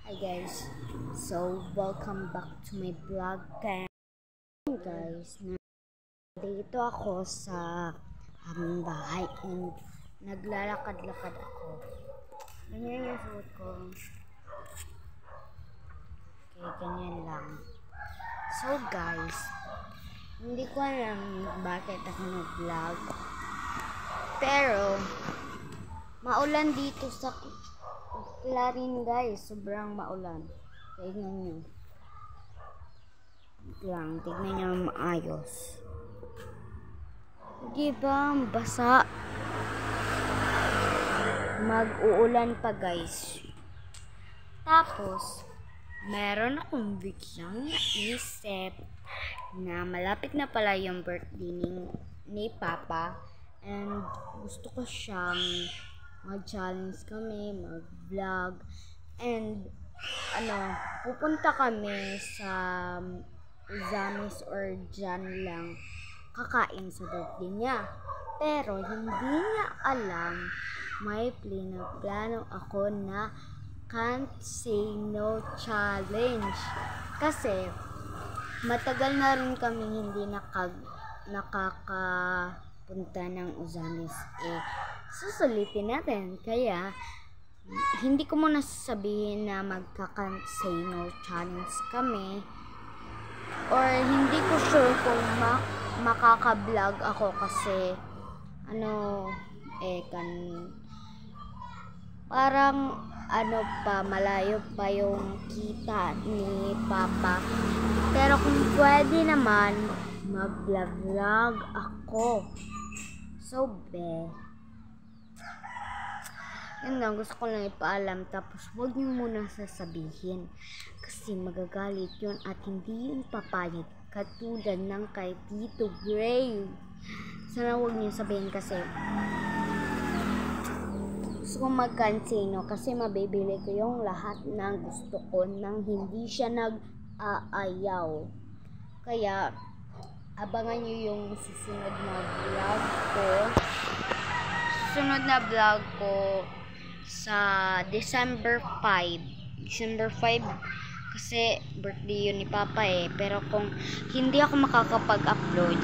Hi guys, so welcome back to my vlog. Guys, dito ako sa aming bahay and naglalakad-lakad ako. Ganyan yung suot ko. Okay, ganyan lang. So guys, hindi ko alam bakit ako nag-vlog. Pero maulan dito sa Clarin guys, sobrang maulan. Tignan nyo. Tignan nyo maayos. Diba, basa. Mag-uulan pa guys. Tapos, meron akong biglang naisip na malapit na pala yung birthday ni Papa. And gusto ko siyang mag-challenge kami, mag-vlog, and pupunta kami sa Zamis or dyan lang kakain sa birthday niya. Pero hindi niya alam may plano ako na can't say no challenge. Kasi matagal na rin kami hindi nakakapunta ng Uzamis. Susulitin natin. Kaya, hindi ko muna sasabihin na magka-can't say no challenge kami. Or, hindi ko sure kung makaka-vlog ako kasi, malayo pa yung kita ni Papa. Pero kung pwede naman, mag-vlog ako. So, yun lang, gusto ko lang ipaalam. Tapos, huwag niyo muna sasabihin. Kasi magagalit yun at hindi yun papayag. Katulad ng kay Tito Gray. Sana huwag niyo sabihin kasi gusto ko mag-cancino kasi mabibili ko yung lahat ng gusto ko nang hindi siya nag-aayaw. Kaya, abangan niyo yung susunod na vlog ko sa December 5 kasi birthday yun ni Papa pero kung hindi ako makakapag-upload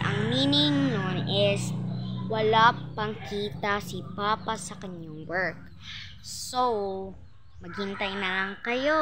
ang meaning nun is wala pang kita si Papa sa kanyang work. So maghintay na lang kayo.